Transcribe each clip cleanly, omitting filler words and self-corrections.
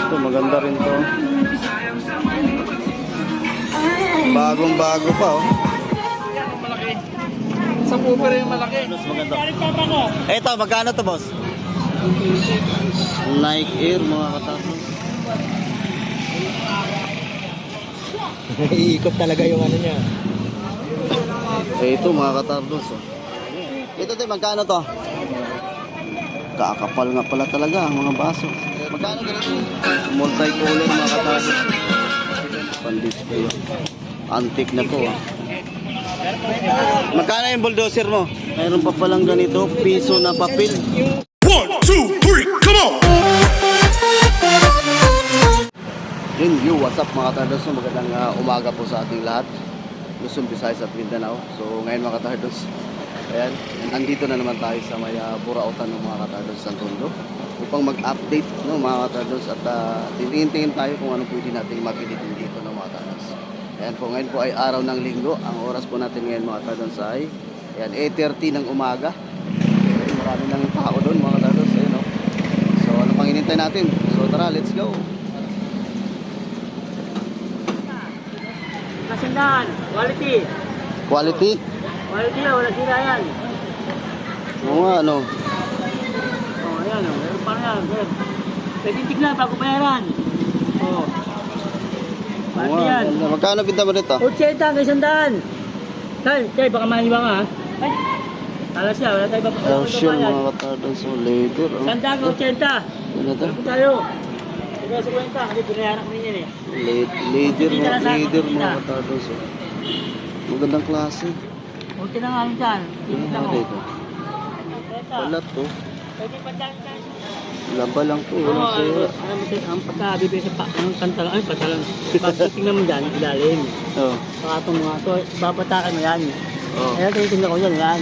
Ito maganda rin to. Bagong bago pa oh. Malaki. Sa Cooper yung malaki. Mas maganda. Ito, magkano to boss? Nike Air mga katapos. Iikot talaga yung ano niya. Ito mga katapos oh. Ito din, magkano to? Kakapal nga pala talaga ang mga baso. Magkano ganito? Multicolor mga katapos. Pan-display. Antique na to oh. Magkano yung bulldozer mo? Mayroon pa palang ganito, piso na papel. 1, 2, 3, come on! Yo, what's up mga katardos? Magandang umaga po sa ating lahat. Luzon, Visayas at Mindanao. So ngayon mga katardos, ayan, andito na naman tayo sa may burautan ng mga katardos sa Tondo upang mag-update no, mga katardos at tingin-tingin tayo kung ano pwede natin mapilitin dito ng mga katardos. Ayan po, ngayon po ay araw ng linggo. Ang oras po natin ngayon mga katardos ay ayan, 8:30 ng umaga. Okay, marami ng tao doon mga katardos. Ayan, no? So ano pang hinintay natin? So tara, let's go! Kasindahan, quality. Quality? Quality na, wala sila yan. Oo nga, ano? Oh, ayan o, meron pa yan. Pwede tignan bago bayaran. Oh. Oo Quality nga, yan. magkano binta mo dito? 80 ang kasindahan. Tay, baka mahiwa nga ha. Ay, tala siya, wala tayo baka Calcium mga katardos. So later. Oh. Sandaan, 80. Ano to? Ano tayo? Tignan sa kwenta, kasi pinayaran kami yan eh. Later mga katardos. Oh. Magandang klase. Kunti na nga yun dyan. Tignan Ano mo. dito? Balat to. Pwede pa dyan dyan. Laba lang to. Walang sira. Ang pagkabibig sa ang kanta lang, ay patalang. Pagtitingnan mo dyan, ilalim. Oh. Saka itong mga ito, babatakan mo yan. Oh. Ayan, titingnan ko yan, yan.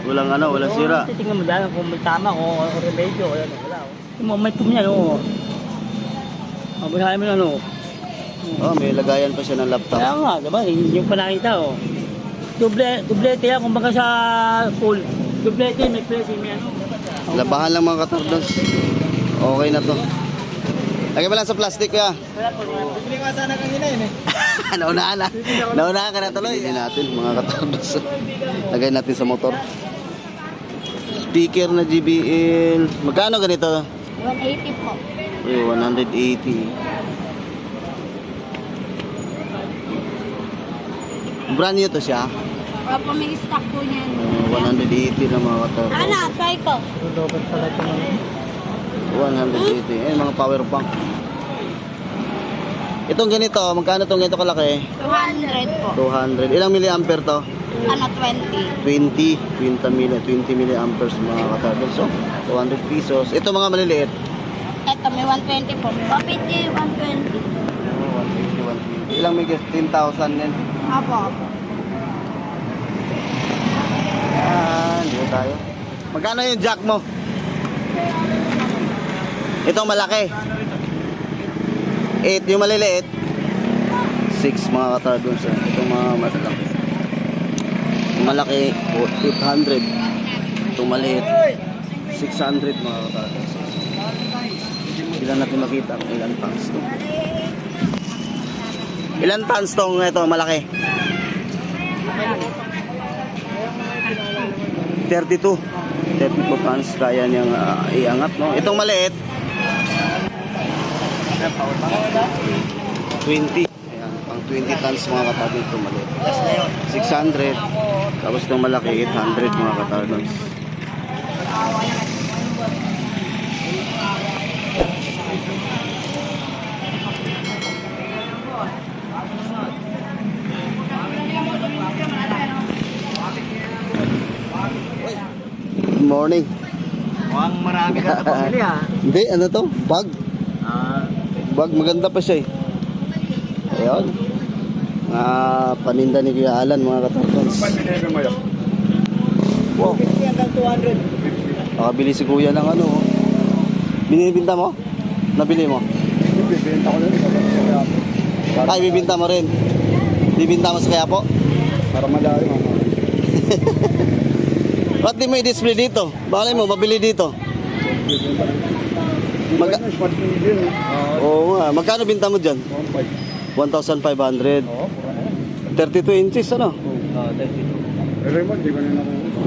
Walang ano, walang sira. Titingnan mo dyan kung may tama, kung remedyo, ayan, wala. Yung may pum yan, oo. Mabasahin mo na, ano. Oh, may lagayan pa siya ng laptop. Kaya nga, diba, hindi yung pa nakita, oh. Dublete yan, kumbaga sa pool. Dublete, may place, may ano. Labahan lang mga katardos. Okay na to. Lagay ba lang sa plastic ya? Wala po, bibili nga sana kanina yun eh. Naunahan na. Naunahan ka na tuloy. Hindi natin mga katardos. Lagay natin sa motor. Speaker na JBL. Magkano ganito? 180 po. Uy, 180. Brand new to siya. Opo, may stock po niyan. 180 na mga katardos. Ana, try ko. Dapat pala ito naman. 180. Eh, mga power bank. Itong ganito, magkano itong ganito kalaki? 200 po. 200. Ilang milliampere to? Ano, 20. 20 milliamperes mga katardos. So, 200 pesos. Ito mga maliliit. Ito, may 120 po. 150, 120. 120. Ilang may 10,000 din. Opo, opo. Yan, dito tayo. Magkano yung jack mo? Ito malaki. 8 yung maliliit. 6 mga katardos. Itong mga malaki. Yung malaki, 800. Itong maliit, 600 mga katardos. Ilan natin makita kung ilan tons to. Ilan tons tong ito malaki? 32 tons kaya niyang iangat, no? Itong maliit 20. Ayan, pang 20 tons mga katardos itong maliit. 600. Tapos itong malaki 800 mga katardos. Good morning. Mukhang marami ka napasili ha. Hindi, ano to? Bag. Bag, maganda pa siya eh. Ayun. Paninda ni Kuya Alan mga katardos. Wow. 50 hanggang 200. Nakabili si Kuya ng ano. Oh. Binibinta mo? Nabili mo? Bibenta ko na rin. Ay, bibinta mo rin. Bibinta mo sa Quiapo? Para madali mo. Ba't di mo i-display dito? Bakit mo, mabili dito? Oo nga Magkano binta mo dyan? 1,500. 32 inches, ano?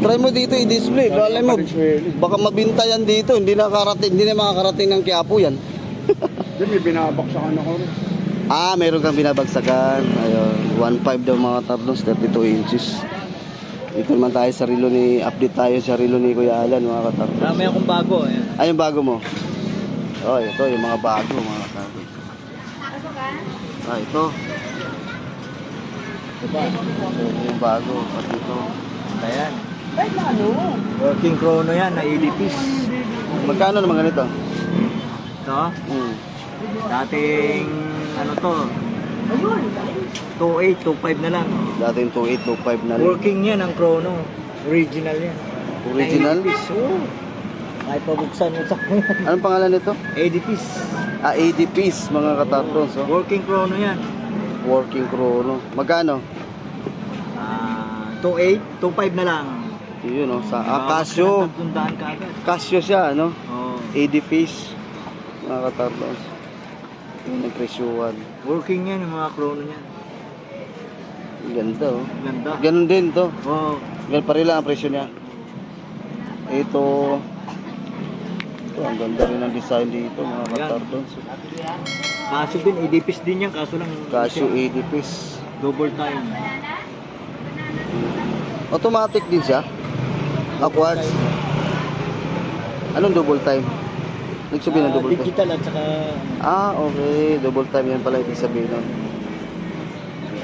Try mo dito i-display. Alam mo, baka mabinta yan dito. Hindi na makakarating ng Quiapo yan. Diyan may binabaksakan ako rin. Ah, meron kang binabagsakan. Ayun, 1.5 daw mga tardos, 32 inches. Dito naman tayo sa relo update tayo sa relo ni Kuya Alan, mga katardos. Marami akong bago. Ayan. Ay, yung bago mo. Oh, ito, yung mga bago, mga katardos. Ah, ito. Diba? So, yung bago, pati ito. Ayan. Working chrono yan, na EDPs. Magkano naman ganito? Ito, Hmm. dating ano to, 2.8, 2.5 na lang. Dating 2.8, 2.5 na lang. Working yan ang chrono. Original yan. Original? Na EDPs, oo. Kahit pabuksan mo sa Anong pangalan nito? EDPs. Ah, 80 piece, mga katardos. Oh. Working chrono yan. Working chrono. Magkano? 2.8, 2.5 na lang. Yun, oh. Casio. Tundaan ka agad. Casio siya, ano? Oo. 80 piece, mga katardos. Yun ang presyuhan. Working yan yung mga chrono niyan. Ganda, oh. Ganda. Ganun din to. Oo. Ganun pa rin lang ang presyo niya. Ito, ang ganda rin ang design dito, mga Ayan. katardos. Kaso din, EDPs din yan. Kaso lang, Casio 80 piece. double time. Automatic din siya. Upwards. Anong double time? Nagsabihin ng double time? Digital at saka Ah, okay. Double time yan pala ibig sabihin nun.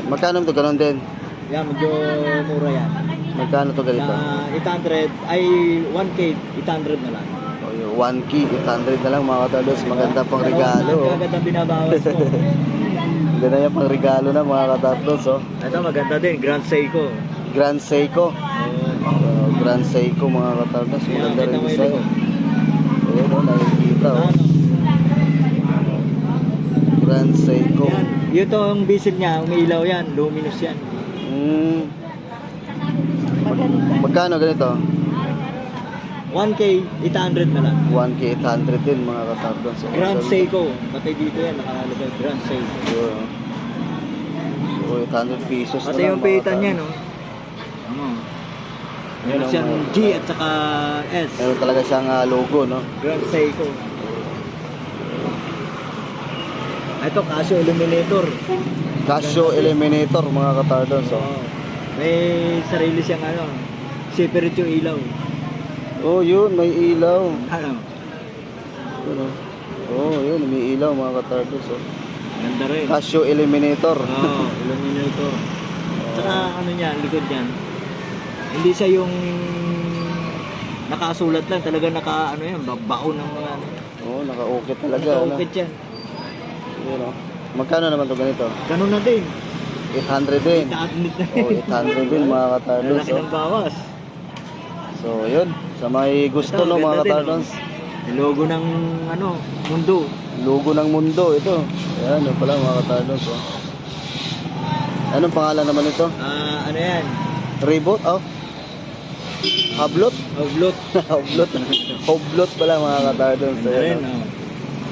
Magkano ito? Ganon din. yan, medyo mura yan. Magkano to ganito? Na 800, ay 1K, 800 na lang. O, yung 1K, 800 na lang mga katardos. Maganda pang regalo. Oh. Maganda binabawas ko. Ganda yan pang regalo na mga katardos. Oh. Ito maganda din, Grand Seiko. Grand Seiko. Oo. Grand Seiko mga katardos. Kaya Maganda kita rin mo design. ito. Ayan o, nakikita o. Ano? Grand Seiko. Yan. Ito ang bisil niya, umiilaw yan, luminous yan. Magkano ganito? 1K, 800 na lang. 1K 800 din mga katardos. So, Grand so, Seiko. Pati dito yan, nakalagay Grand Seiko. So, 800 pesos Pati yung pitan niya, no? Ano? Yan Meron ang siyang mga- G at saka S. Meron talaga siyang logo, no? Grand Seiko. Ito, Casio Illuminator. Casio Eliminator mga katardos. So. Oo. May sarili siyang ano, separate yung ilaw. Oh, yun, may ilaw. Ano? Yun, oh, yun, may ilaw mga katardos. So. Ganda rin. Casio Eliminator. Oo, Illuminator. Tsaka ano niya, likod niyan. Hindi siya yung nakasulat lang, talaga ano yan, babaho ng mga ano. Oh, naka-ukit talaga. Naka-ukit yan. Yun, oh. Magkano naman to ganito? Ganun na din. 800 din. Itaatnit na. Oh, 800 din mga katardos. Lalaki ng bawas. So, yun. Sa may gusto, Ito, no, mga ganda din, katardos. Yung logo ng ano, mundo. Logo ng mundo, ito. Ayan, yun pala mga katardos. Oh. Anong pangalan naman ito? Ano yan? Reboot? Oh. Hablot? Oblot. Hablot. Hablot pala mga katardos. Ganda rin, Ayan, oh. oh.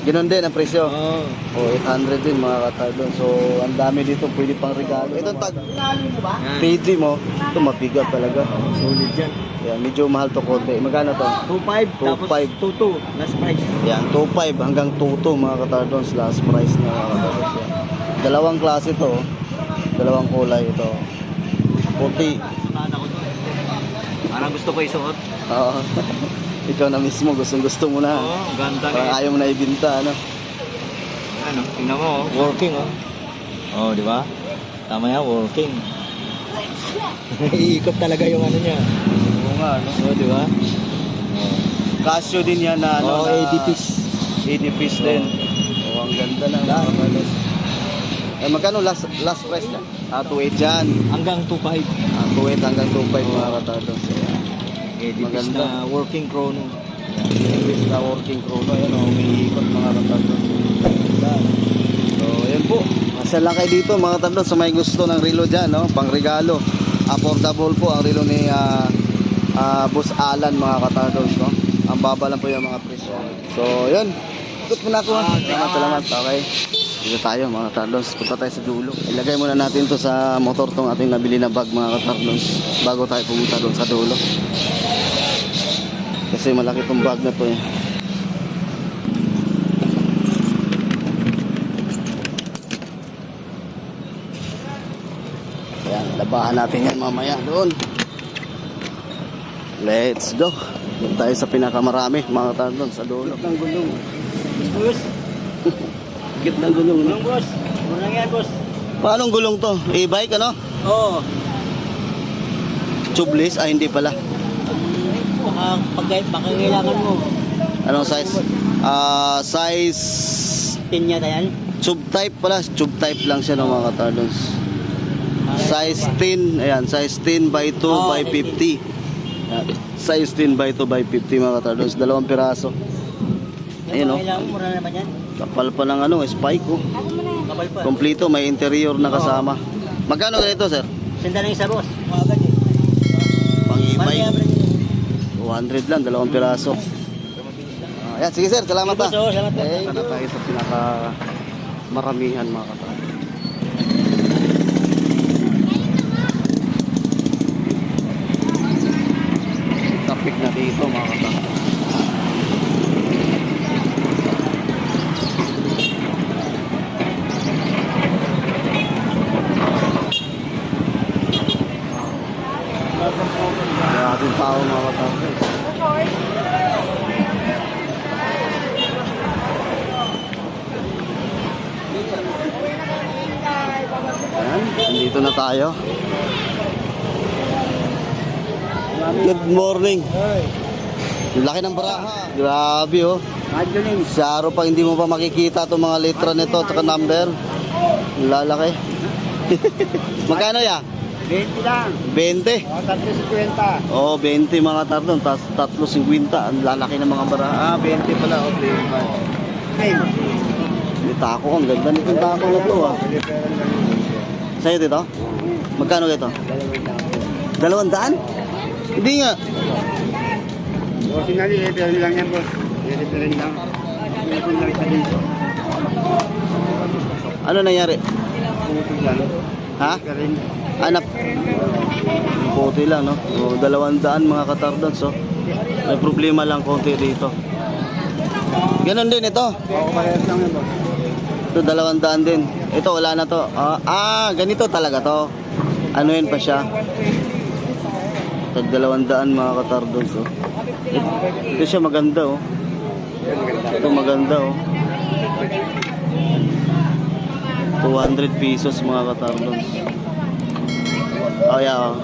Ganon din ang presyo. Oo. Oh, 800 din mga katardos. So, ang dami dito pwede pang regalo. Ito tag Yan. PG mo. Ito mabigat talaga. Solid yan. Yan, medyo mahal to konti. Magkano to? 2.5 tapos 2.5. 2.2 last price. Yan, 2.5 hanggang 2.2 mga katardos. Last price na mga katardos. Yan. Dalawang klase to. Oh. Dalawang kulay ito. Puti. Nana ko to. Parang gusto ko isuot. Oo. Ikaw na mismo, gusto mo na. Oo, ganda Parang eh. ayaw mo na ibinta, ano? Ano, tingnan mo, oh, working oh. Oh, di ba? Tama yan, working. Iikot talaga yung ano niya. Oo nga, ano? Oh, di ba? Casio din yan na, ano? Oh, na- 80 piece. 80 piece din. Oh, ang ganda na. Mga katardos. Eh, magkano last price niya? 2.8 dyan. Hanggang 2.5. 2.8 hanggang 2.5 mga katardos. Ayan. 80 piece Maganda. na working chrono. English na working chrono, ayan o, umiikot mga katardos. So, ayan po. Masal lang kayo dito mga katardos sa may gusto ng relo dyan, no? Pang regalo. Affordable po ang relo ni Boss Alan mga katardos, no? Ang baba lang po yung mga presyo. So, yun. Ikot muna ako. Salamat. Okay. Dito tayo mga katardos. Punta tayo sa dulo. Ilagay muna natin to sa motor tong ating nabili na bag mga katardos. Bago tayo pumunta doon sa dulo. Kasi malaki tong bag na to eh. Ayan, labahan natin yan mamaya doon. Let's go. Doon tayo sa pinakamarami mga katardos sa dulo. Ang gulong. Boss, Gitna ng gulong. No? boss. Muna yan, boss. Paanong gulong to? E-bike ano? Oo. Tubeless? Ah, hindi pala. Baka kailangan mo. Anong size? Size 10 yata yan. tube type pala. Tube type lang siya ng mga katardos. Size 10. Ayan, size 10 by 2 Oh, by 50. Ayan, size 10 by 2 by 50 mga katardos. 2 piraso. Ayun o. Kailangan mo, mura na naman yan. Kapal pa ng ano, spike oh. Kapal pa. Kompleto, may interior na kasama. Magkano ganito, sir? Senda lang isa, boss. Magagad eh. Pang e-bike. Mali, 200 lang, 2 piraso. Ayan, sige sir, salamat Sige, boss, oh, salamat po. Okay, na tayo sa pinaka maramihan mga katardos. Traffic na dito mga katardos. Kaya ating tao mga katardos. Ayan, nandito na tayo. Good morning. Laki ng baraha. Grabe oh. Sa araw pa hindi mo pa makikita itong mga letra nito at number. Lalaki. Magkano ya? 20 lang. 20. O, 3.50. Oh, 20 mga tardon. Tapos 3.50. Ang lalaki ng mga baraha. 20 pala. Okay. Ay, May tako. Ang ganda nitong tako na to ah. Sa'yo dito? Magkano ito? 200? Hindi nga. boss, sinali, lang yan, boss. Referin lang. Referin lang sa dito. Ano nangyari? Putol lang. Ha? Referin. Anak. Puti lang, no? O, 200 mga katardon. So, may problema lang konti dito. Ganon din ito. Oo, parehas lang yan, boss. Ito 200 din. Ito wala na to. Ganito talaga to. Ano yun pa siya? Tag 200 mga katardon. So, ito siya maganda oh. Ito maganda oh. 200 pesos mga katardon. Oh yeah oh.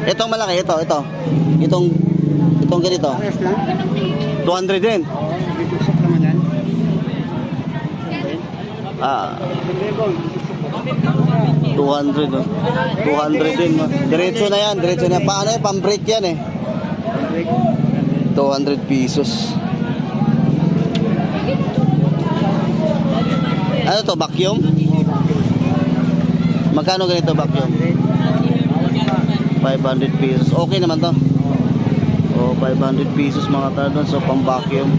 Itong malaki ito. Itong ganito. Parehas lang. 200 din. Oo, bitusok naman yan. 200 oh. 200 din. Diretso na yan. Paano yan? Pang-break yan eh. 200 pesos. Ano to? Vacuum? Magkano ganito vacuum? 500 pesos. Okay naman to. Oh, 500 pesos mga tardon. So pang vacuum.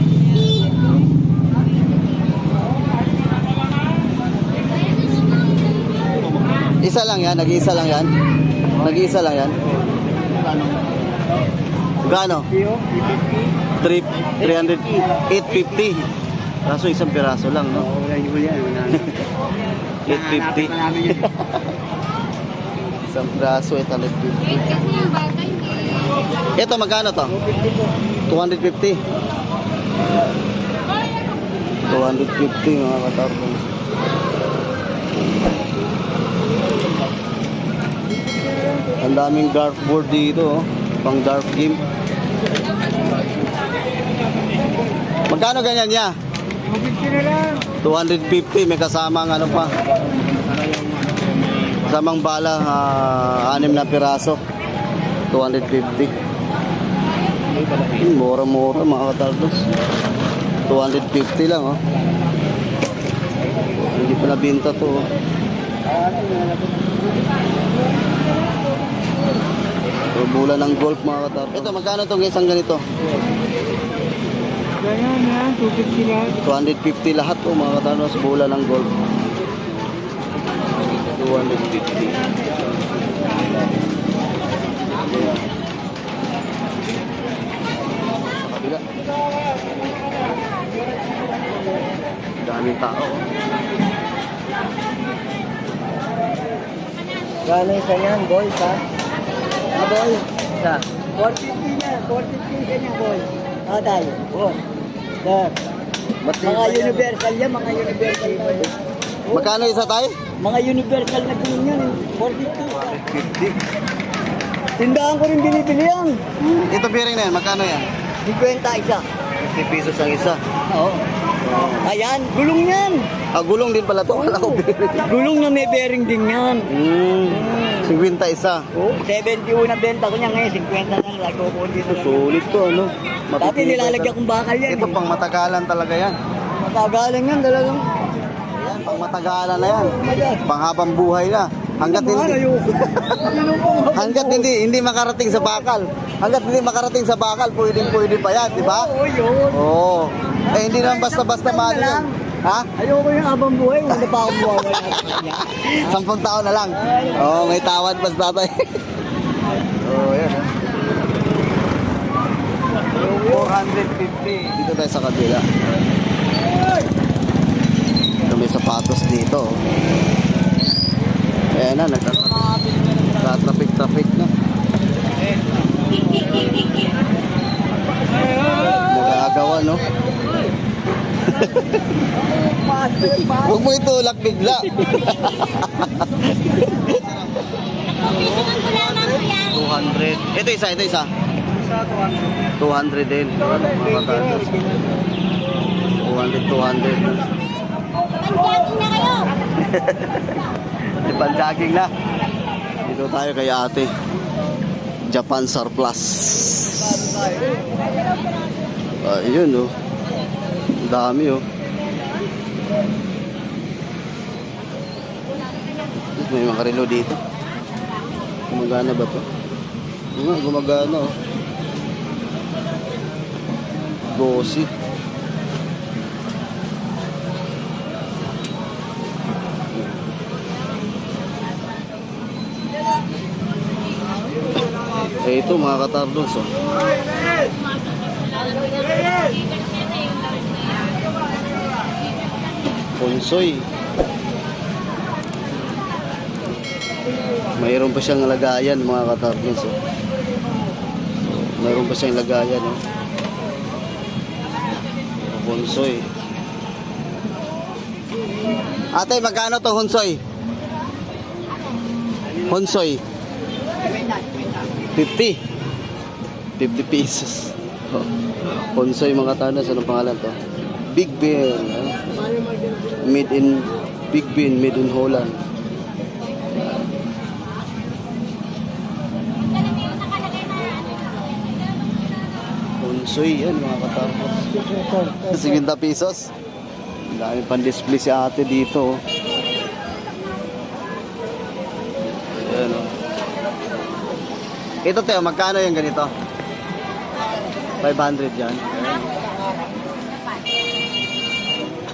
Isa lang yan, nag-iisa lang yan. Nag-iisa lang yan. Gaano? 300, 850. Kaso isang piraso lang, no? Oo, wala yung yan. 850. Isang piraso, 850. Ito, magkano to? 250. 250 mga katarbong. Ang daming dartboard dito, oh. Pang dart game. Magkano ganyan niya? 250, may kasamang ano pa. Kasamang bala, 6 na piraso. 250. Mura-mura mga katardos. 250 lang, oh. Hindi pa nabinta to, oh. So, bola ng golf mga katardos. Ito, magkano itong isang ganito? Ganyan yan, 250 lahat. 250 lahat po mga katardos, bola ng golf. 250. Sa kabila. Daming tao. Gano'n isa yan, boy, ha? Ah, boy. Isa. 450 na, 450 ka niya, boy. Ah, tayo. Oh. Sir. Mga universal yan, mga universal na. Magkano isa tayo? Mga universal na tingin yan. 450. 50. Tindahan ko rin binibili yan. Ito bearing na yan, magkano yan? 50 isa. 50 pesos ang isa. Oo. Ayan, gulong yan. Ah, gulong din pala to. Wala ko bearing. Gulong na may bearing din yan. 50 isa. Oh, 71 na benta ko niya ngayon, 50 na lang. Lago ko dito. Sulit to, ano? Dati nilalagyan kong bakal yan. Ito pang matagalan talaga yan. Matagalan yan talagang. Yan, pang matagalan na yan. Panghabang buhay na. Hanggat hindi makarating sa bakal. Hanggat hindi makarating sa bakal, pwede pa yan, di ba? Oo, yun. Oo. Eh, hindi naman basta-basta mahal yan. Ha? Ayoko yung abang buhay, wala pa akong buhay. 10 taon na lang. Oo, may tawad pa sa tatay. Oo, yan. 450. Dito tayo sa kabila. Ito may sapatos dito. Ayan na, nagka-traffic na. Nagagawa, no? Huwag mo itulak bigla. Pisigan ko lamang ko yan. 200. Ito isa. 200 din. Mga katas. 200. Panjaging na kayo. Ipan-jogging na. Dito tayo kay ate. Japan Surplus. Ayun, oh. Ang dami, oh. May mga relo dito. Gumagana ba to? Gumagana, oh. 12. Eh, ito mga katardos, oh. Ponsoy. Mayroon pa siyang lagayan mga katardos, oh. Mayroon pa siyang lagayan, oh. Ponsoy. Ate, magkano to Honsoy? Honsoy. 50 pesos. Oh. Honsoy mga tanas, anong pangalan to? Big Ben. Made in Big Ben, made in Holland. Honsoy yan mga katapos. 50 pesos. Ang dami pang display si ate dito. Ayan, oh. Ito Teo, magkano yung ganito? 500 yan.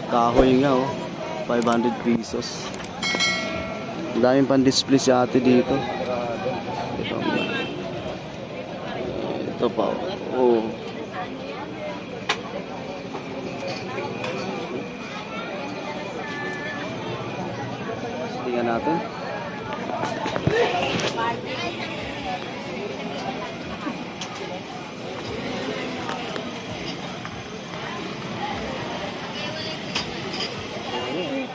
Kahoy nga, oh. 500 pesos. Ang daming pang display si ate dito. Ito pa, oh. Tingnan natin.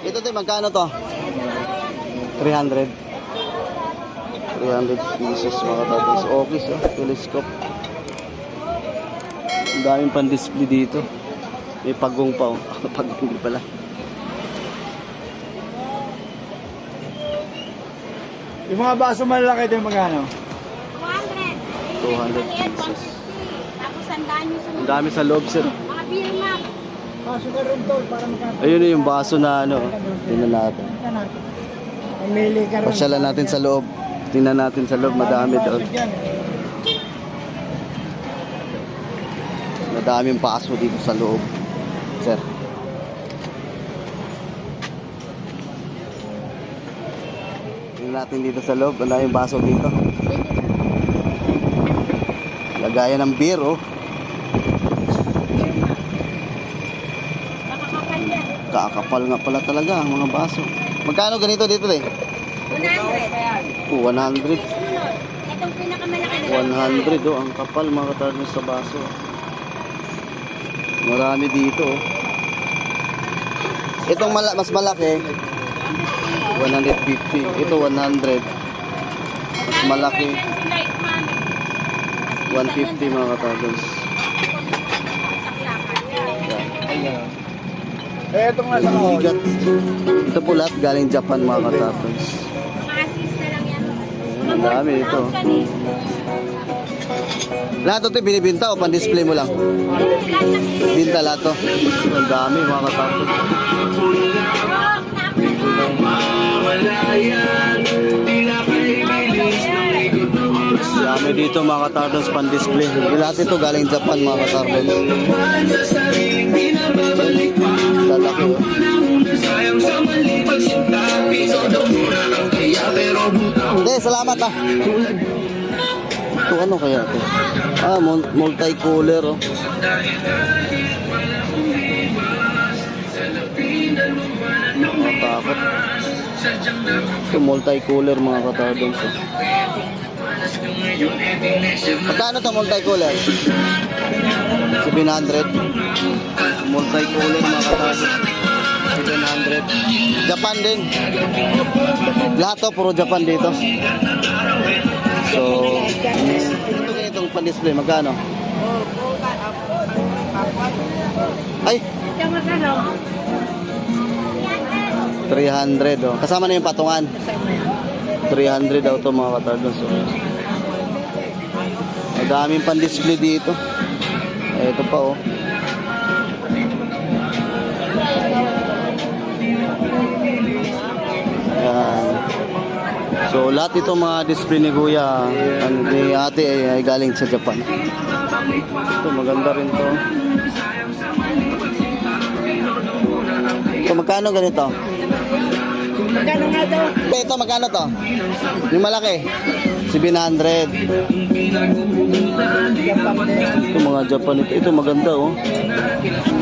Ito tayo, magkano to? 300. 300 pesos mga tatos. Office, oh. Telescope. Ang daming pan-display dito. May pagong pa, oh. Pagong pala. Yung mga baso malalaki ito yung magkano? 200. 200 pesos. Tapos sandaan nyo sa Ang dami sa loob, sir. mga beer map. Baso ka rin to para magkano. Ayun yung baso na ano. Tingnan natin. Pamili ka rin. Pasyalan natin sa loob. Tingnan natin sa loob. Madami doon. Madaming paso dito sa loob. Sir. Tingnan natin dito sa loob. Ang daming baso dito. Lagayan ng beer, oh. Kakapal nga pala talaga ang mga baso. Magkano ganito dito, eh? 100. 100. Itong pinakamalaki na 100, oh. Ang kapal mga katarnos sa baso. Marami dito, oh. Itong mas malaki, 150. Ito 100. Mas malaki, 150 mga katarnos. Eh, itong nasa kahon. Bigat. Ito po lahat galing Japan mga katarnos. Maka-assist na lang yan. Ang dami ito. Lahat ito binibinta o pan-display mo lang? Binta lahat to. Ang dami mga katarnos. Dami dito mga katarnos pan-display. Lahat ito galing Japan mga katarnos. Lalaki, oh. Hindi, salamat ah. Ito ano kaya ito? Ah, multicolor, oh. Nakakatakot. Ito multicolor mga katarnos, oh. Magkano ito multicolor? 700. Multicolor mga katarnos. 700. Japan din. Lahat to puro Japan dito. So, itong pan-display magkano? Ay, 300, oh. Kasama na yung patungan. 300 daw to mga katarnos, oh. Madaming pan-display dito. Ito pa, oh. Ayan. So lahat ito mga display ni Kuya, ni ate ay galing sa Japan. Ito maganda rin to. Ito magkano ganito? Magkano nga daw? Ito magkano to? Yung malaki 700. Ito mga Japan ito. Ito maganda, oh.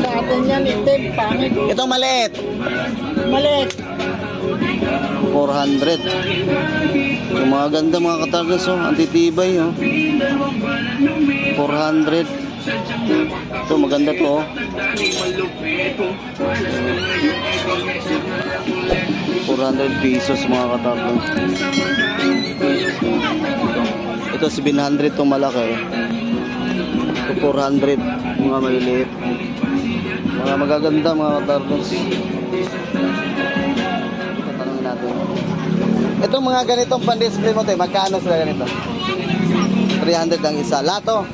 Sa atin yan, itim, pangit. Ito maliit. Maliit. 400. So mga ganda mga katarnos, oh. Antitibay, oh. 400. Ito maganda to, oh. 400 pesos mga katarnos. Ito 700 itong malaki. Ito 400 mga maliliit. Mga magaganda mga katarnos. Tanungin natin. Itong mga ganitong pan-display mo, magkano sila ganito? 300 ang isa. Lato?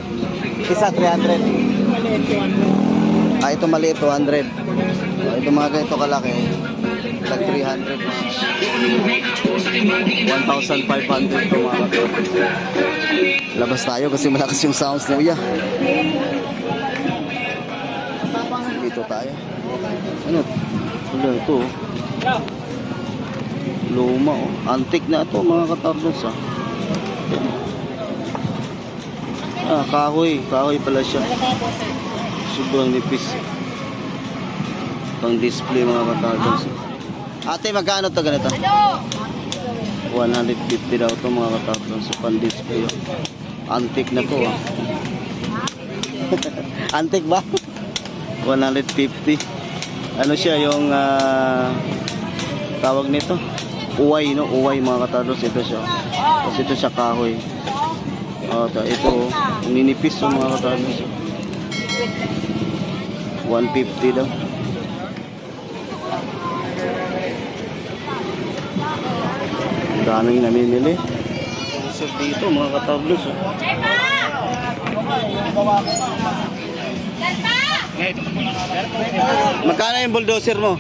Isa 300. Ah, ito maliit 200. Ito mga ganito kalaki. Tag 300. 1,500 ito mga katarnos. Labas tayo kasi malakas yung sounds na uya. Dito tayo. Ano? Ano ito? Luma, oh. Antique na ito mga katarnos, ah. Ah, kahoy. Kahoy pala siya. Sobrang nipis. Pang display mga katarnos. Ate, magkano to ganito? 150 daw to mga katarnos. Pang display, oh. Antique na to, ah. Antique ba? 150. Ano siya yung tawag nito? Uway, no? Uway mga katarnos. Ito siya. Kasi ito siya kahoy. Ito, ninipis yung mga katarnos. 150 daw. Daming namimili. Sir dito mga katarnos, oh. Magkano yung bulldozer mo?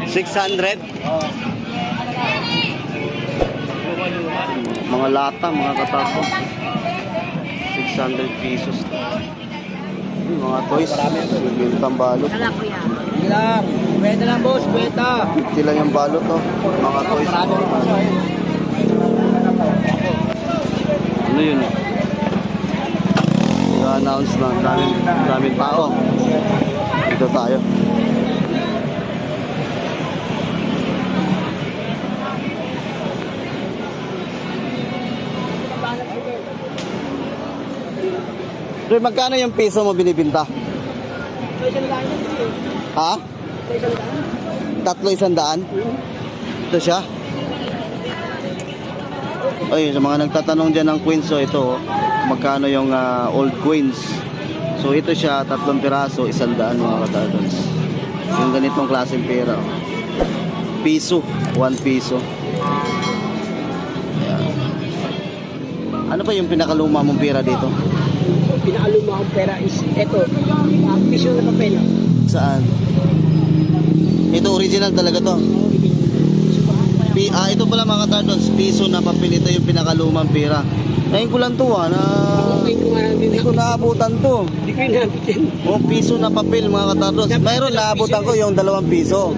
600? Mga lata, mga katapos. 600 pesos. Yung mga toys, bintang balot. Sige lang. Beta lang, boss. Beta. 50 lang yung balot, oh. Mga toys. Ano yun? I-announce na. Daming tao. Dito tayo. Pre, magkano yung piso mo binibinta? Ha? 300? Ito siya? Ay, sa mga nagtatanong dyan ng coins, so ito, oh, magkano yung old coins. So ito siya, 3 piraso, 100 mga katadons. Yung ganitong klaseng pera. Oh. Piso, 1 piso. Ayan. Ano pa yung pinakaluma mong pera dito? Pinakaluma kong pera is ito. Piso na papel. Saan? Ito original talaga to. Ito pala mga katadons, piso na papel. Ito yung pinakalumang pera. Ngayon ko lang to na hindi ko naabutan to. Hindi ko inabutin. O piso na papel mga katadons. Mayroon naabutan ko yung 2 piso.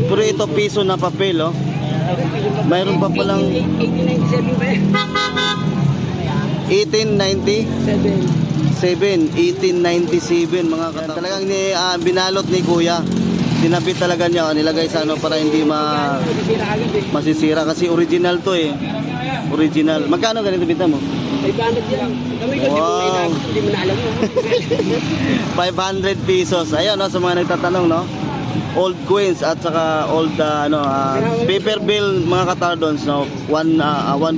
Pero ito piso na papel, oh. Mayroon pa palang 1897 ba yan? 1897 mga katadons. Talagang binalot ni Kuya. Dinapit talaga niya, nilagay sa ano para hindi masisira kasi original to eh. Original. Magkano ganito binta mo? 500 yan. Kami ko, Wow. hindi mo na alam mo. 500 pesos. Ayun, no, sa mga nagtatanong, no? Old coins at saka old paper bill mga katardons, no? 1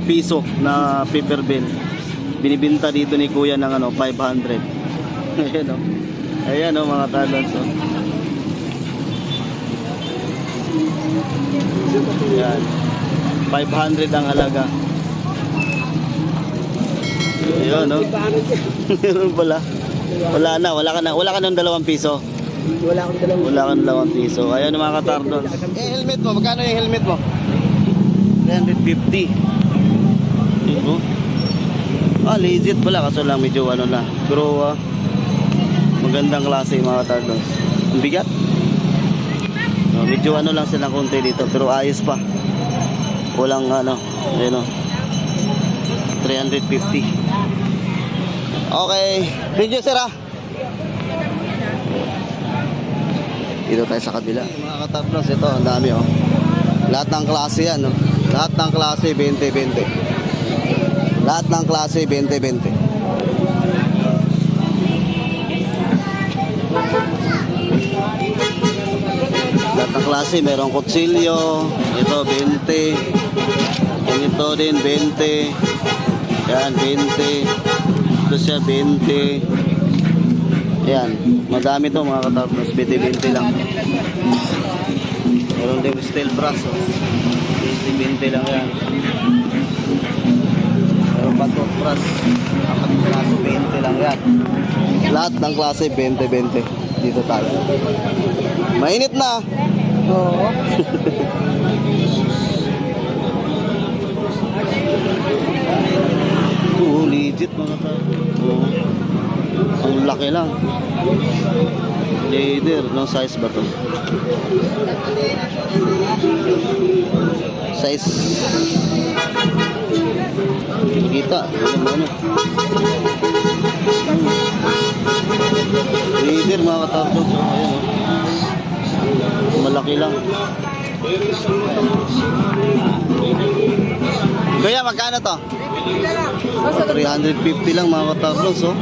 piso na paper bill. Binibinta dito ni Kuya ng 500. Ayun, no. Ayun, no, mga katardons, no? Yan. 500 ang halaga. Ayun, no? Meron pala. Wala ka ng 2 piso. Wala akong dalawang. Wala kang 2 piso. Ayun mga katardons. Helmet mo, magkano yung helmet mo? 350. Ito. Legit pala kaso lang medyo na. Pero magandang klase mga katardons. Ang bigat. Medyo lang silang konti dito pero ayos pa. Walang ayun, 350. Okay, thank you sir. Dito tayo sa kabila. Mga katapos, ito ang dami oh. Lahat ng klase yan, no? Lahat ng klase 20-20. Lahat ng klase 20-20. Lahat ng klase, merong kutsilyo, ito 20, yan ito din 20, yan 20, ito siya 20, yan, madami to mga katapos, 20-20 lang. Meron din steel brass, 20-20 lang yan. Meron pa toothbrush, 4 braso 20 lang yan. Lahat ng klase 20-20. Dito tayo. Mainit na. Oo. Legit mga tao. Ang laki lang. Leather, no size ba to? Size kita, ano. Leather mga katapos. Ayan, oh. Malaki lang. Kuya, magkano to? 350 lang mga katapos, oh.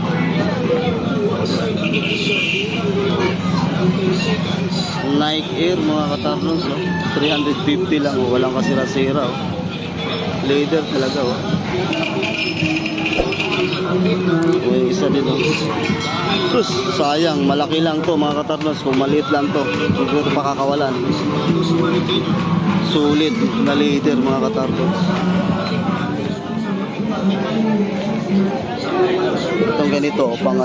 Nike Air mga katapos, oh. 350 lang, oh. Walang kasira-sira, oh. Leather talaga, oh. Yung isa dito. Sus, sayang, malaki lang to mga katarnos. Kung maliit lang to, hindi ko ito pakakawalan. Sulit na leather mga katarnos. Itong ganito, pang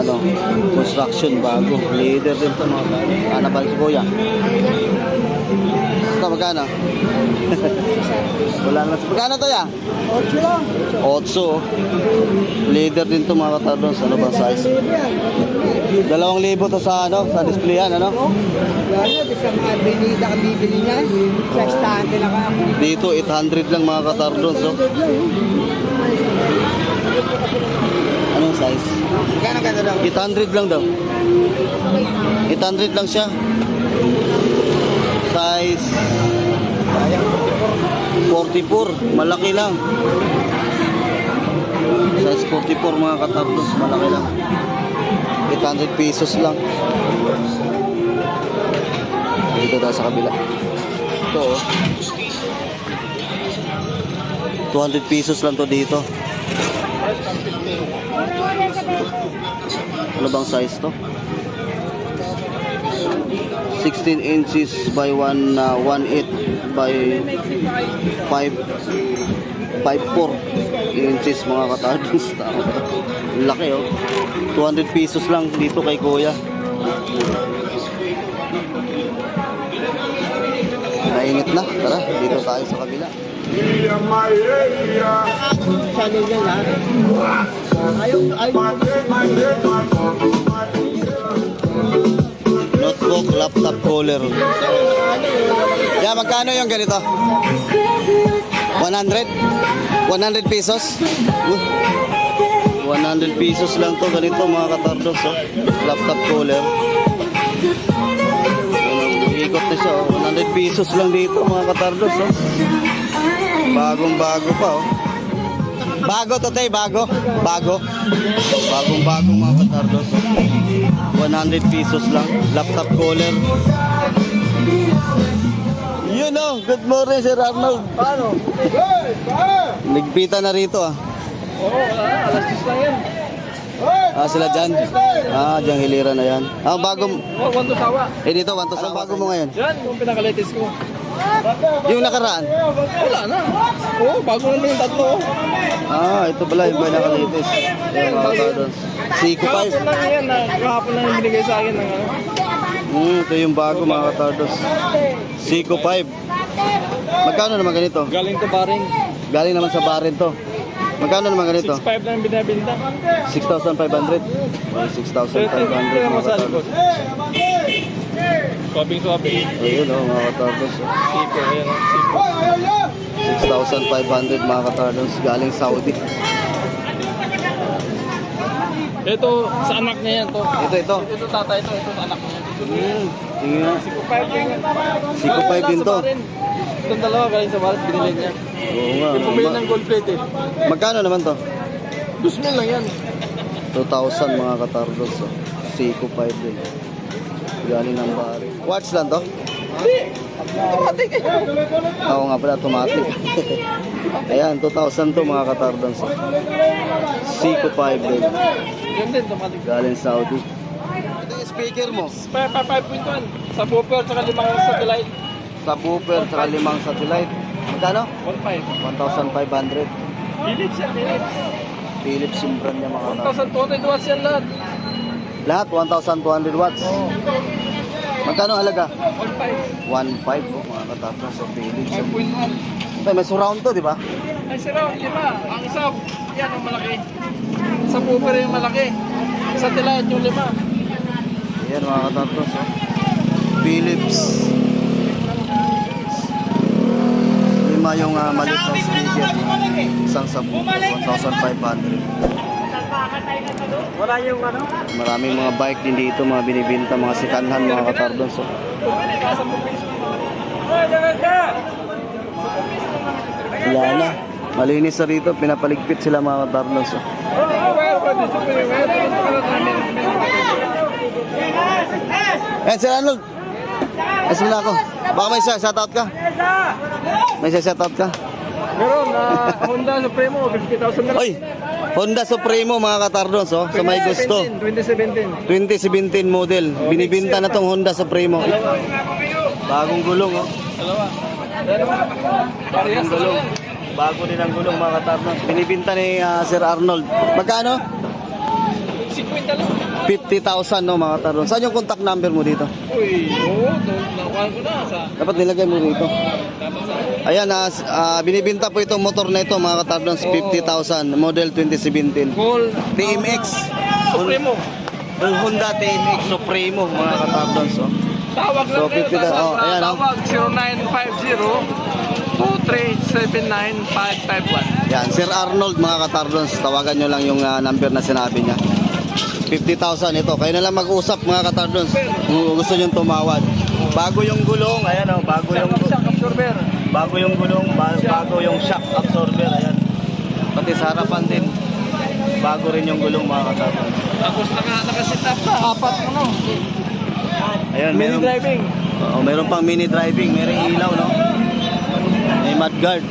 construction bago. Leather din to mga katarnos. Ano ba si Kuya? Ito, magkano? Wala naman. Magkano to ya? 8 lang. 8. Oh. Leader din to mga katardos. Ano ba size? 2,000 to sa ano? Sa displayan, ano? Yan yun, sa mga binida ka bibili niyan. Sa stand na ka. Dito 800 lang mga katardos. Oh. Anong size? Magkano ka daw? 800 lang daw. 800 lang siya. Size 44. Malaki lang. Size 44 mga katardos. Malaki lang. 800 pesos lang. Dito tayo sa kabila. Ito oh. 200 pesos lang to dito. Ano bang size to? 16 inches by 1 1/8 by 5 4 inches mga katardos. Laki oh. 200 pesos lang dito kay Kuya. Nainit na. Tara, dito tayo sa kabila. Channel yan ha. Notebook, laptop cooler. Yeah, magkano yung ganito? 100? 100 pesos? 100 pesos lang to ganito mga katardos. Oh. Laptop cooler. Ikot na siya. Oh. 100 pesos lang dito mga katardos. Oh. Bagong bago pa. Oh. Bago to tay, bago. Bago. Bagong bago mga katardos. 100 pesos lang. Laptop cooler. Yun oh. Good morning Sir Arnold. Paano? Ligpitan na rito ah. Oo, alas 10 lang yan. Sila dyan. Dyan hilira na yan. Bagong... Oo, kwanto sawa. dito, wanto sa bago mo ngayon. Yan, yung pinaka-latest ko. Yung nakaraan. Wala na. Oo, bago naman yung tatlo. Ito pala yung pinaka-latest. Yung mga katardos. Seiko 5. Kahapon lang yan, kahapon lang yung binigay sa akin ng ano. Ito yung bago mga katardos. Seiko 5. Magkano naman ganito? Galing to Baring. Galing naman sa barin to. Magkano naman ganito? 6.5 lang yung binabinta. 6,500. 6,500 mga katardos. Swabing-swabing. Ayun mga katardos. Siko, ayan o. Siko. 6,500 mga katardos. Galing Saudi. Ito, sa anak niya yan to. Ito. Ito tatay ito, ito sa anak niya. Tingnan nga. Siko 5 din yan. Siko 5 din to. Itong dalawa galing sa Baring, binili niya. Oo nga. Yung pumili ng gold plated. Magkano naman to? 2,000 lang yan. 2,000 mga katardos. Oh. Seiko 5 din. Galing ng bari. Watch lang to? Automatic eh. Oo nga pala, automatic. Ayan, 2,000 to mga katardos. Oh. Seiko 5 din. Yun din, automatic. Galing Saudi. Ito yung speaker mo. 5.1. Sa booper, tsaka 5 satellite. Subwoofer, tsaka 5 satellite. Magkano? 1.5. 1,500. Philips yan, Philips. Philips yung brand niya mga katardos. 1,200 watts yan lahat. Lahat 1,200 watts. Oo. Magkano halaga? 1.5. 1,500 po mga katardos sa Philips. 5.1. May surround to, di ba? Ay, sira, 5. Ang isa, yan ang malaki. Sa booper yung malaki. Satellite yung 5. Ayan mga katardos. Oh. Philips. 5 yung maliit na speaker. Isang sa 1,500. Wala yung ano? Maraming mga bike din dito, mga binibinta, mga sikanhan, mga katardos. Oh. Wala na. Malinis na rito, pinapaligpit sila mga katardos. Oh. Sir Arnold. Ayos mo na ako. Baka may shoutout ka? May shoutout ka? Meron, Honda Supremo, 50,000 na lang. Oy! Honda Supremo mga katardos. Oh. Sa may gusto. 2017. 2017 model. Binibinta na tong Honda Supremo. Bagong gulong. Oh. Dalawa. Parehas Gulong. Bago din ang gulong mga katardos. Binibinta ni Sir Arnold. Magkano? 6.5 50 lang. 50,000 no mga katardos. Saan yung contact number mo dito? Uy, oo, nakuha ko na sa... Dapat nilagay mo dito. Ayan, binibinta po itong motor na ito mga katardos, 50,000, model 2017. Call TMX. Supremo. Yung Honda TMX Supremo mga katardos. Oh. Tawag lang So, kayo. 50 oh, ayan, oh. Tawag 0950-2379551. Yan, Sir Arnold mga katardos, tawagan nyo lang yung number na sinabi niya. 50,000 ito. Kayo na lang mag-usap mga katardos kung gusto nyo tumawad. Bago yung gulong, ayan oh, bago yung absorber. bago yung gulong, bago yung shock absorber, ayan. Pati sa harapan din. Bago rin yung gulong mga katardos. Tapos nakasit up na. Apat ano. Ayan, Mini meron, driving. meron pang mini driving, meron ilaw no. May mudguard.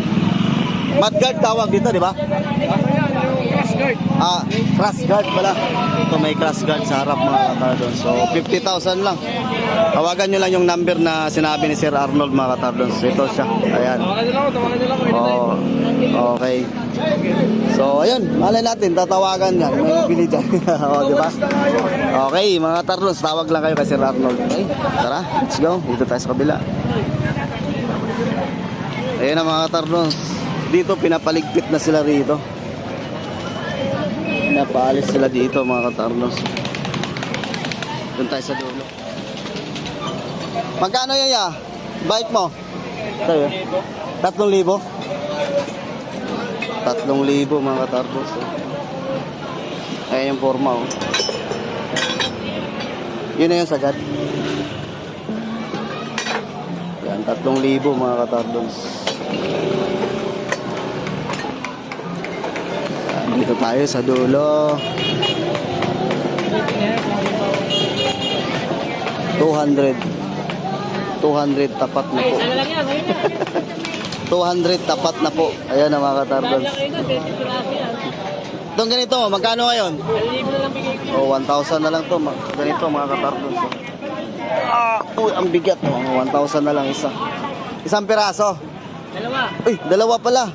Mudguard tawag dito, di ba? Ano yan? Yung cross guard. Crash guard pala. Ito may crash guard sa harap mga katardon. So 50,000 lang. Tawagan nyo lang yung number na sinabi ni Sir Arnold mga katardon. Ito siya. Ayan. Tawagan nyo lang. Oh, okay. So ayun, malay natin tatawagan yan. May bili dyan. Oh, di ba? Okay, mga katardon, tawag lang kayo kay Sir Arnold. Okay, tara, let's go. Dito tayo sa kabila. Ayun na mga katardon. Dito pinapaligpit na sila rito. Napaalis sila dito mga katarnos. Doon tayo sa dulo. Magkano yan ya? Bike mo? Tayo. 3,000? 3,000 mga katarnos. Ayan yung forma oh. Yun na yung sagad. Yan, 3,000 mga katarnos. Dito tayo sa dulo. 200 tapat na po. 200 tapat na po. Ayan na mga katardons. Itong ganito, magkano ngayon? O, 1,000 na lang to. Ganito mga katardons. Uy, ang bigat. 1,000 na lang isa. Isang piraso. Uy, dalawa pala.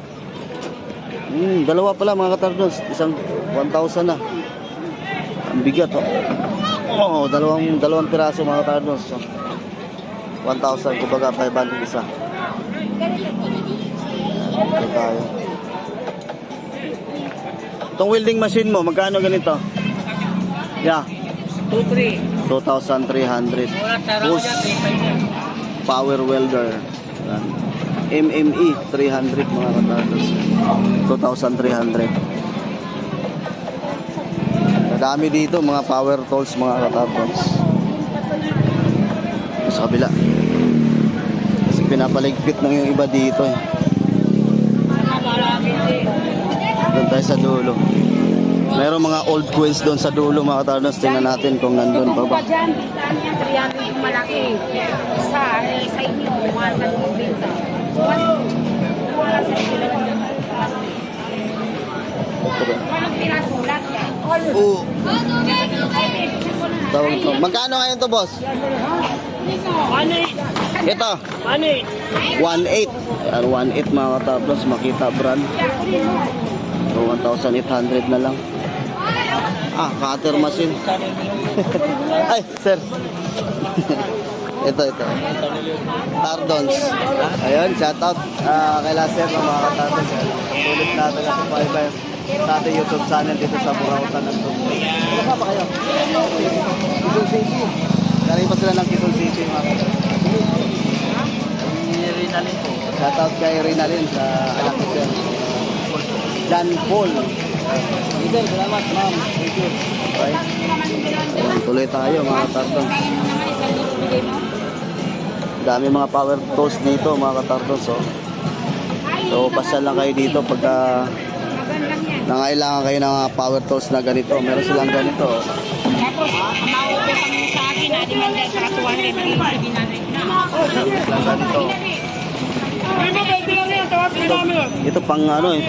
Dalawa pala mga katardons. Isang 1,000 na. Ang bigat oh. Oo, dalawang piraso mga katardons. So, 1,000 kumbaga 500 isa. Ito tayo. Itong welding machine mo, magkano ganito? Yeah. 2,300. Push power welder. Yan. MME 300 mga katardons. 2,300. Madami dito mga power tools mga katardons. Sa kabila. Kasi pinapaligpit ng yung iba dito eh. Doon tayo sa dulo. Mayroong mga old coins doon sa dulo mga katardons. Tingnan natin kung nandun pa ba. Dyan, yan, 300 yung malaki. Isa, sa inyo, 1,000 benta. Walang piraso, lahat yan. Oo. Tawag to. Magkano ngayon to, boss? Ito. 1,800. Yan, 1,800 mga katapos. Makita brand. So, 1,800 na lang. Cutter machine. Ay, sir. Ito. Tardons. Ayun, shoutout kay Laser ng mga katardons. Tulit natin ang pag-fiber sa ating YouTube channel dito sa Burautan ng Tugtog. Ano pa kayo? Quezon City. Galing pa sila ng Quezon City mga katardons. Rinalin po. Shoutout kay Rinalin sa anak ko sir. John Paul. Idol, salamat ma'am. Thank you. Okay. Tuloy tayo mga katardons. Dami mga power tools dito mga katardons oh. So pasyal lang kayo dito pagka nangailangan kayo ng mga power tools na ganito. Meron silang ganito oh. Tapos, maupo kami sa akin, di man dahil sa katuwan, hindi Lang ganito. Ito pang ano eh.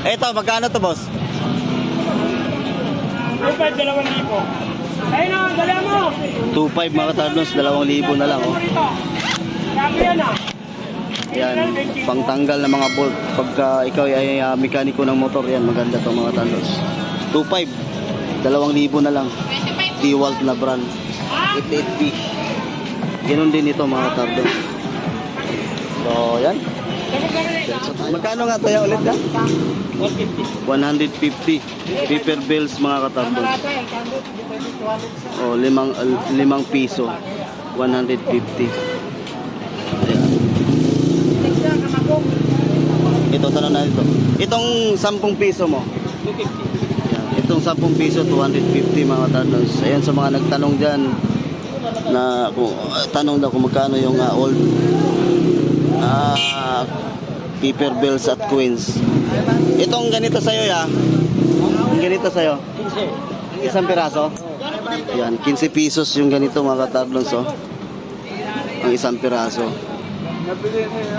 Ito magkano to boss? 2,500. Ayun na, dala mo. 2,500 mga katardons, 2,000 na lang oh. Yan, pangtanggal ng mga bolt pagka ikaw ay mekaniko ng motor, yan maganda to mga katardons. 2,500. 2,000 na lang. DeWalt na brand. 88B. Ganun din ito mga katardos. So, yan. Magkano nga tayo ulit ka? 150. Paper bills mga katardos. Oh, 5 piso. 150. Ayan. Ito, tanong na ito. Itong 10 piso mo? 250. Ayan. Itong 10 piso, 250 mga katardos. Ayan sa mga nagtanong dyan na tanong daw kung magkano yung old paper bills at coins. Itong ganito sa'yo ya? Yung ganito sa'yo? 15. Isang piraso? Yan, 15 pesos yung ganito mga katardos, oh. Ang isang piraso.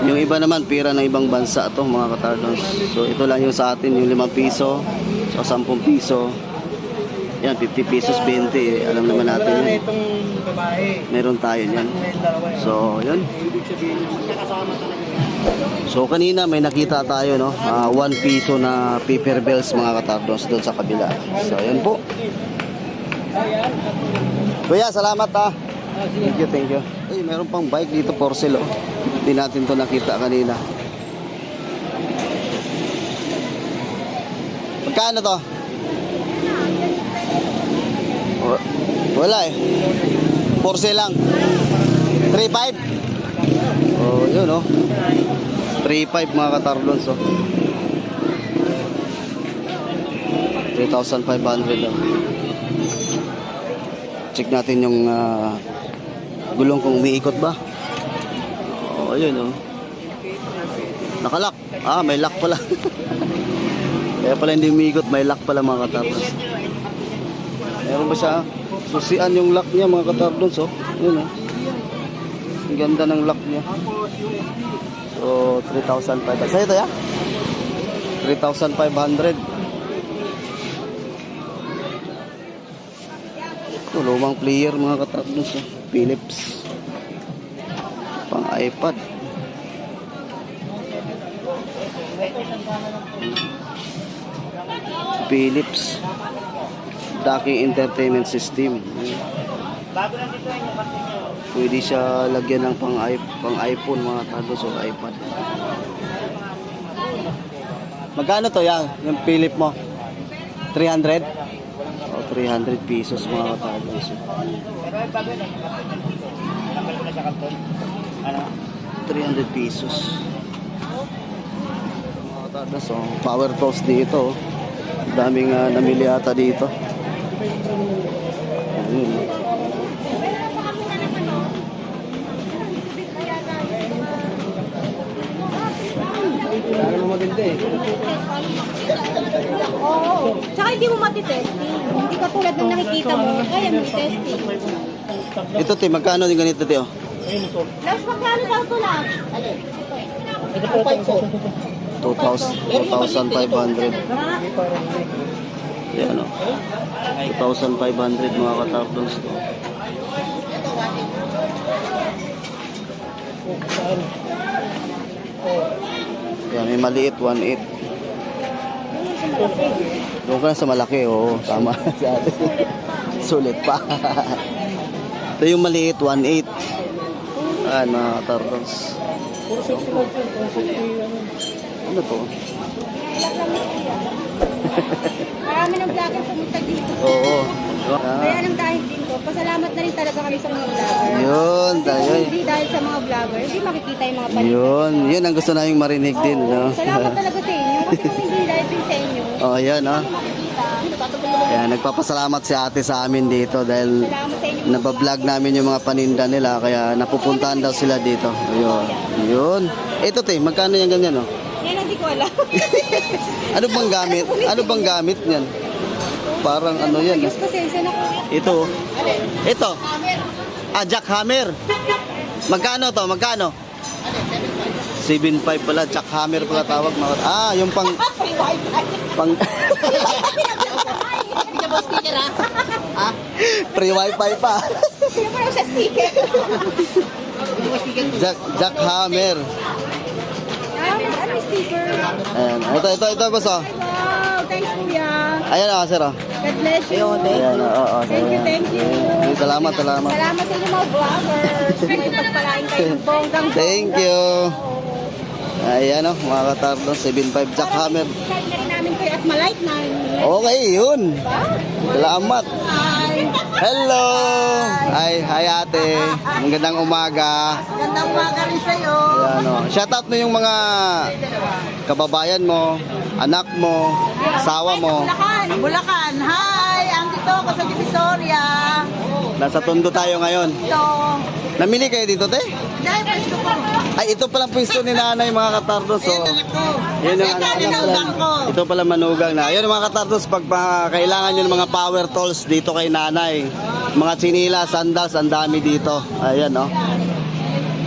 Yung iba naman, pira ng ibang bansa to mga katardos. So ito lang yung sa atin, yung 5 piso, so 10 piso. Yan, 50 pesos, 20. Alam naman natin yan. Meron tayo yan. So, yun. So, kanina may nakita tayo, no? 1 piso na paper bills mga katardos doon sa kabila. So, yun po. Kuya, salamat ha. Thank you, thank you. Ay, meron pang bike dito, for sale, oh. Hindi natin to nakita kanina. Magkano to? Wala eh. For sale lang. 3.5. Oh, yun oh. 3.5 mga katardos, oh. 3,500 lang. Check natin yung gulong kung umiikot ba. Oh, yun oh. Nakalak. May lock pala. Kaya pala hindi umiikot, may lock pala mga katardos. Meron ba siya? Susian yung lock niya mga katardos, oh. Yun oh. Ang ganda ng lock niya. So 3,500. Sa'yo ito ya? 3,500. Ito, lumang player mga katardos, oh. Philips. Pang iPad. Philips docking entertainment system. Pwede siya lagyan ng pang iPhone mga katardos o iPad. Magkano to yan? Yung Philip mo? 300? O 300 pesos mga katardos. 300 pesos. Mga katardos, oh. Power tools dito, oh. Daming namili ata dito. Ayun. Ano mo maganda eh. Oo. Tsaka hindi mo matitesting. Hindi ka tulad ng nakikita mo, kaya mo testing. Ito te, magkano yung ganito te? Oh? Plus, magkano daw ito lang? 2,500. Yan oh. 2,500 mga katardos to. Yan, may maliit 1.8. Doon ka na sa malaki, oo. Tama sa atin. Sulit pa. Ito yung maliit 1.8. Mga katardos. Ano to? Marami ng vlogger pumunta dito. Oo. Kaya lang dahil din ko, pasalamat na rin talaga kami sa mga vlogger. Yun, tayo. Hindi dahil sa mga vlogger, hindi makikita yung mga paligid. Yun ang gusto namin marinig din. No? Salamat talaga sa inyo. Kasi kung hindi dahil din sa inyo, Oh, yan, no? makikita. Kaya nagpapasalamat si ate sa amin dito dahil Salamat sa inyo. nabablog namin yung mga paninda nila kaya napupuntahan daw sila dito. Ayun. Yun. Ito te, magkano yung ganyan, no? Yan, hindi ko alam. Ano bang gamit? Ano bang gamit niyan? Parang ano yan. Diyos, pasensya na ko. Ito. Ito. Jackhammer. Magkano to? Magkano? 7.5 pala. Jackhammer pala tawag. Yung pang... Free wifi pa. Sino pa lang sa sticker? Jackhammer. Ano yung sticker? Ayan. Ito boss, oh. Wow, thanks kuya. Ayan o, sir. Oh. God bless you. Ayan, oo. Thank you, thank you. Salamat, salamat. Salamat sa inyo mga vloggers. May pagpalain kayo ng bonggang. Thank you. Ayan o, mga katardo, 7.5 jackhammer. Subscribe na rin namin kayo at malike na. Okay, yun. Salamat. Hi. Hello. Hi ate. Magandang umaga. Gandang umaga rin sa'yo. Ayan o. Shout out mo yung mga kababayan mo, anak mo, asawa mo. Bulacan. Hi. Andito ako sa Divisoria. Nasa Tondo tayo ngayon. Ito. Namili kayo dito, te? Dahil pwesto ko. Ay, ito palang pwesto ni nanay, mga katardos. So, yun yung anak pala. Ito pala manugang na. Yun mga katardos, pag kailangan nyo ng mga power tools dito kay nanay. Mga chinila, sandals, ang dami dito. Ayan, no?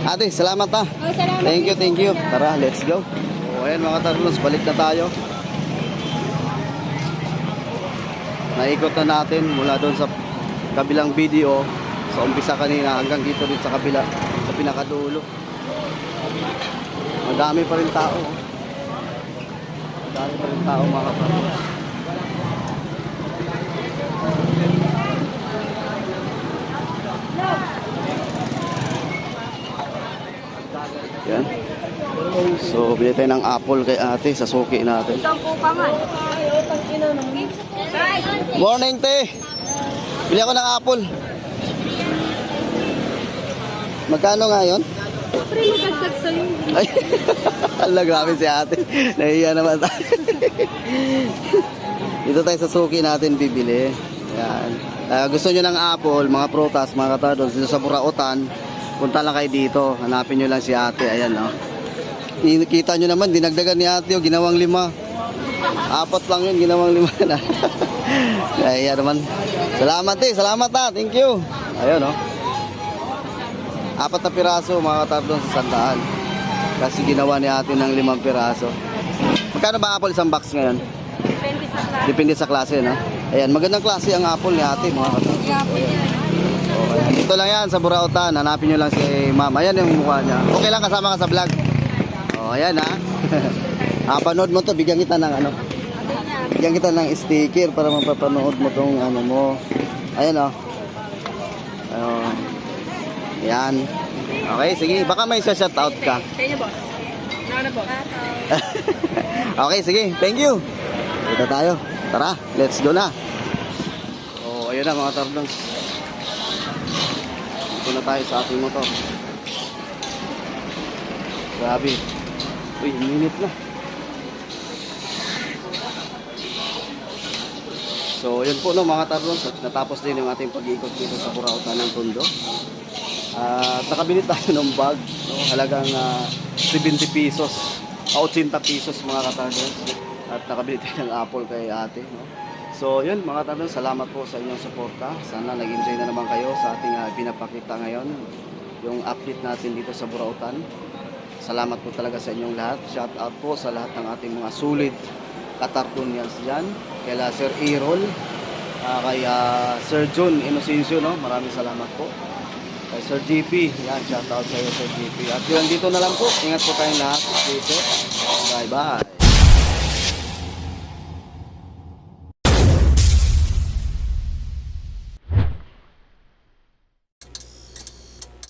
Ate, salamat ha. Salamat. Thank you. Tara, let's go. O, ayan mga katardos, balik na tayo. Naikot na natin mula doon sa kabilang video. Sa umpisa kanina hanggang dito din sa kabila, sa pinakadulo. Madami pa rin tao. Madami pa rin tao mga kapatid. Yan. So, bili tayo ng apple kay ate sa suki natin. Sampu pa man. Morning, te! Bili ako ng apple. Magkano nga yun? Pre, magdagdag sa'yo. Ay, ala, grabe si ate. Nahiya naman tayo. Dito tayo sa suki natin bibili. Yan. Gusto nyo ng apple, mga prutas, mga katadons, dito sa Burautan, punta lang kayo dito. Hanapin nyo lang si ate. Ayan, no? Kita nyo naman, dinagdagan ni ate, ginawang 5. 4 lang yun, ginawang 5 na. Nahiya naman. Salamat salamat ha. Thank you. Ayun, no? 4 na piraso mga katardon sa 100. Kasi ginawa ni ate ng 5 piraso. Magkano ba apple isang box ngayon? Depende sa klase, no? Ayan, magandang klase ang apple ni ate mga katardon. Okay. Dito lang yan sa Burautan. Hanapin nyo lang si ma'am. Ayan yung mukha niya. Okay lang kasama ka sa vlog. O, ayan ha. Panood mo to. Bigyan kita ng ano. Bigyan kita ng sticker para mapapanood mo tong ano mo. Ayan o. Yan. Okay, sige. Baka may shout out ka. Kaya boss. Nana boss. Okay, sige. Thank you. Dito tayo. Tara, let's go na. Oh, ayun na mga tardong. Dito na tayo sa ating motor. Grabe. Uy, minute na. So, yun po no mga tardong. Natapos din yung ating pag-iikot dito sa Burautan ng Tondo. Nakabili tayo ng bag, no? Halagang 70 pesos, 80 pesos mga katardos. At nakabili tayo ng apple kay ate, no? So yun mga katardos, salamat po sa inyong suporta. Sana nag-enjoy na naman kayo sa ating pinapakita ngayon, yung update natin dito sa Burautan. Salamat po talaga sa inyong lahat. Shout out po sa lahat ng ating mga sulit katardonians dyan. Kaya Sir Errol, kay Sir Jun Inocencio, no? Maraming salamat po. Kay Sir GP, yan, shout out sa iyo Sir GP. At yun, dito na lang po. Ingat po tayong lahat. Bye bye.